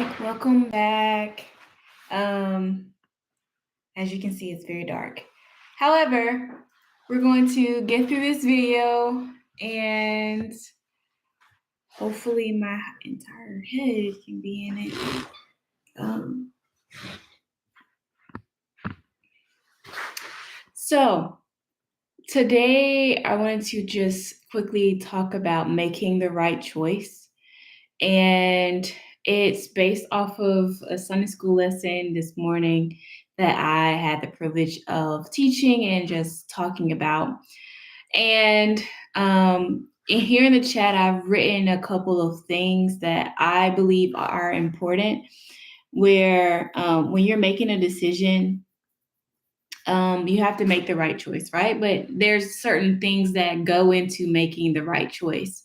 back. Welcome back. Um, as you can see, it's very dark. However, we're going to get through this video and hopefully my entire head can be in it. Um, so today I wanted to just quickly talk about making the right choice. And it's based off of a Sunday school lesson this morning that I had the privilege of teaching and just talking about. And here in the chat, I've written a couple of things that I believe are important. Where when you're making a decision, you have to make the right choice, right? But there's certain things that go into making the right choice.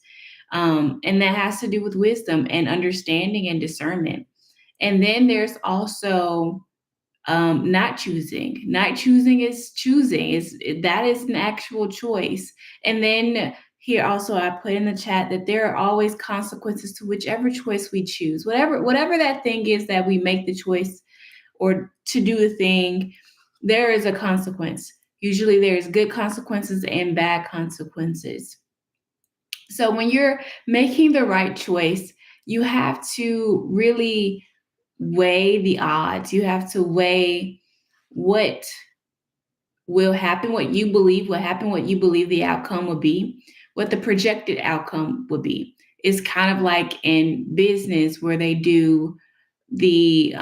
And that has to do with wisdom and understanding and discernment. And then there's also not choosing. Not choosing is choosing. That is an actual choice. And then here also I put in the chat that there are always consequences to whichever choice we choose. Whatever that thing is that we make the choice or to do the thing, there is a consequence. Usually there's good consequences and bad consequences. So when you're making the right choice, you have to really weigh the odds. You have to weigh what will happen, what you believe will happen, what you believe the outcome will be, what the projected outcome would be. It's kind of like in business where they do the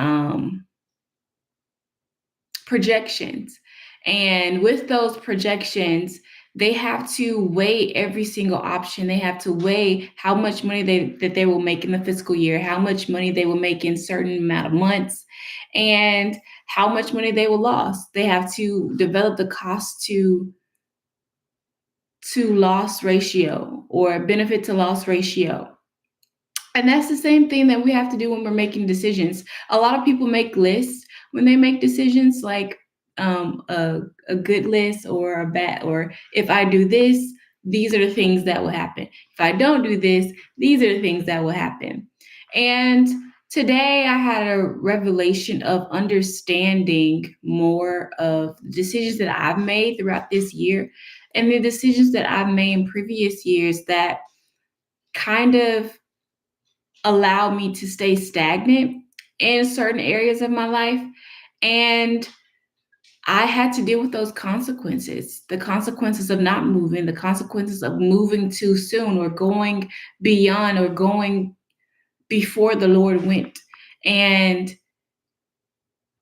projections. And with those projections, they have to weigh every single option. They have to weigh how much money that they will make in the fiscal year, how much money they will make in certain amount of months, and how much money they will lose. They have to develop the cost to loss ratio or benefit to loss ratio. And that's the same thing that we have to do when we're making decisions. A lot of people make lists when they make decisions, like a good list or a bad, or if I do this, these are the things that will happen. If I don't do this, these are the things that will happen. And today I had a revelation of understanding more of the decisions that I've made throughout this year and the decisions that I've made in previous years that kind of allow me to stay stagnant in certain areas of my life. And I had to deal with those consequences, the consequences of not moving, the consequences of moving too soon or going beyond or going before the Lord went. And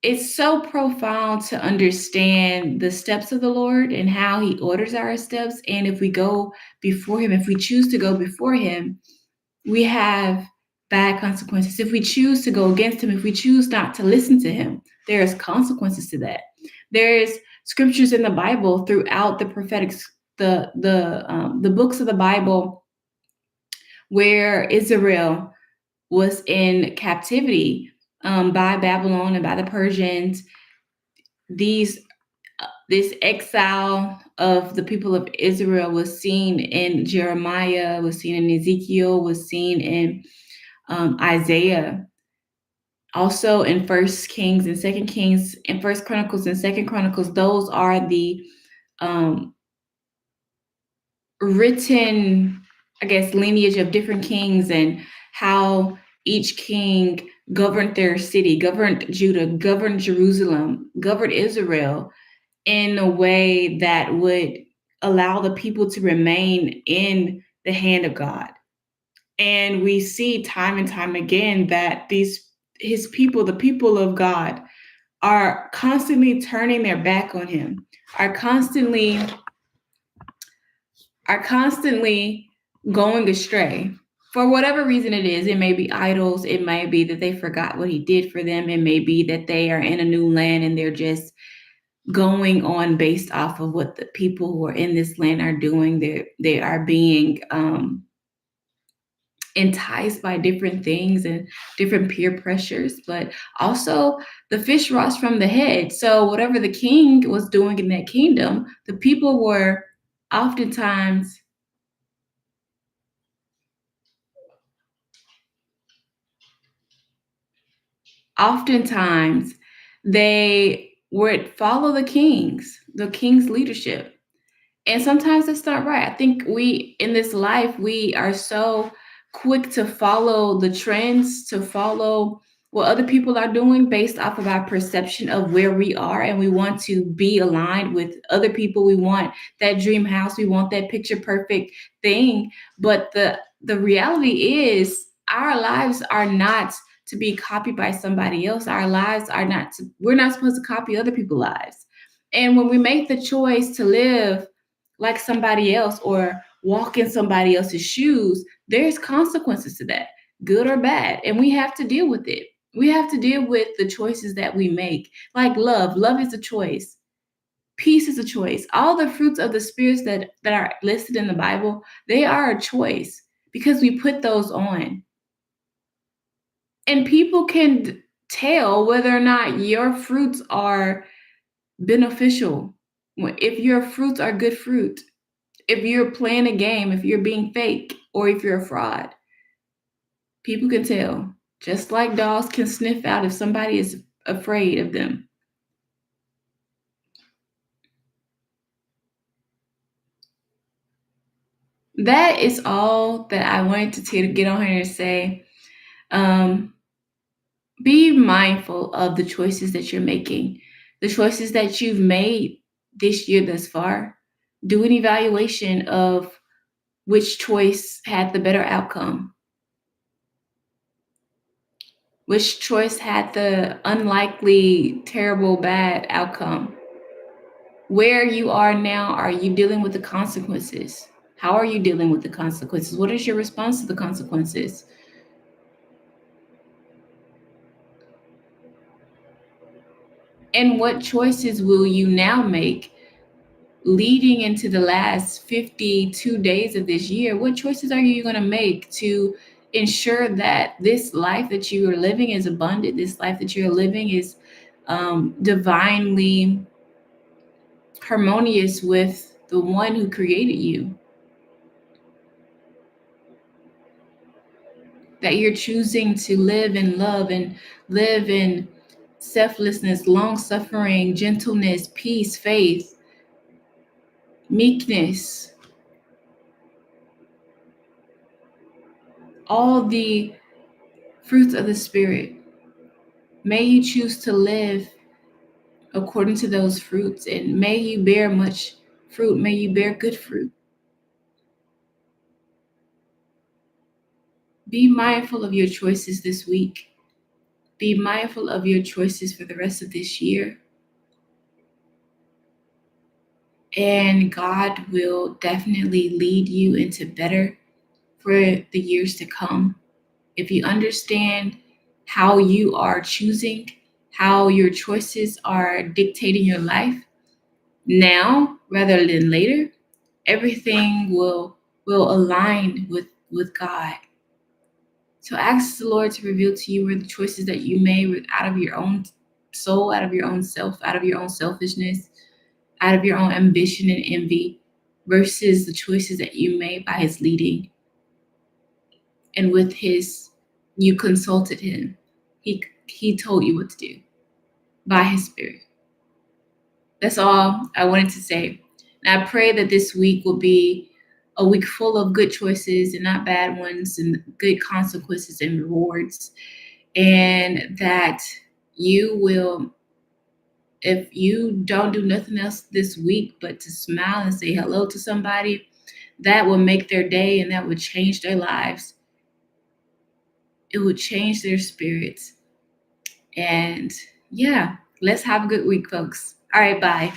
it's so profound to understand the steps of the Lord and how he orders our steps. And if we go before him, if we choose to go before him, we have bad consequences. If we choose to go against him, if we choose not to listen to him, there is consequences to that. There's scriptures in the Bible throughout the prophetic, the books of the Bible where Israel was in captivity by Babylon and by the Persians. This exile of the people of Israel was seen in Jeremiah, was seen in Ezekiel, was seen in Isaiah, also in First Kings and Second Kings, in First Chronicles and Second Chronicles. Those are the written, I guess, lineage of different kings and how each king governed their city, governed Judah, governed Jerusalem, governed Israel in a way that would allow the people to remain in the hand of God. And we see time and time again that his people, the people of God, are constantly turning their back on him, are constantly going astray. For whatever reason it is, it may be idols, it may be that they forgot what he did for them, it may be that they are in a new land and they're just going on based off of what the people who are in this land are doing. They are being enticed by different things and different peer pressures, but also the fish rots from the head. So whatever the king was doing in that kingdom, the people were oftentimes oftentimes they would follow the king's leadership. And sometimes that's not right. I think we, in this life, we are so quick to follow the trends, to follow what other people are doing based off of our perception of where we are. And we want to be aligned with other people. We want that dream house. We want that picture perfect thing. But the reality is our lives are not to be copied by somebody else. Our lives are not to, we're not supposed to copy other people's lives. And when we make the choice to live like somebody else or walk in somebody else's shoes, there's consequences to that, good or bad. And we have to deal with it. We have to deal with the choices that we make. Like love. Love is a choice. Peace is a choice. All the fruits of the spirits that are listed in the Bible, they are a choice because we put those on. And people can tell whether or not your fruits are beneficial. If your fruits are good fruit, if you're playing a game, if you're being fake, or if you're a fraud, people can tell. Just like dogs can sniff out if somebody is afraid of them. That is all that I wanted to get on here and say. Um, be mindful of the choices that you're making, the choices that you've made this year thus far. Do an evaluation of which choice had the better outcome, which choice had the unlikely, terrible, bad outcome. Where you are now, are you dealing with the consequences? How are you dealing with the consequences? What is your response to the consequences? And what choices will you now make leading into the last 52 days of this year? What choices are you going to make to ensure that this life that you are living is abundant? This life that you're living is divinely harmonious with the one who created you? That you're choosing to live in love and live in selflessness, long suffering, gentleness, peace, faith, meekness, all the fruits of the Spirit. May you choose to live according to those fruits, and may you bear much fruit. May you bear good fruit. Be mindful of your choices this week. Be mindful of your choices for the rest of this year. And God will definitely lead you into better for the years to come. If you understand how you are choosing, how your choices are dictating your life now rather than later, everything will align with God. So ask the Lord to reveal to you where the choices that you made out of your own soul, out of your own self, out of your own selfishness, out of your own ambition and envy, versus the choices that you made by his leading. And with his, you consulted him. He told you what to do by his spirit. That's all I wanted to say. And I pray that this week will be a week full of good choices and not bad ones, and good consequences and rewards. And that you will, if you don't do nothing else this week but to smile and say hello to somebody, that will make their day and that would change their lives. It would change their spirits. And yeah, let's have a good week, folks. All right, bye.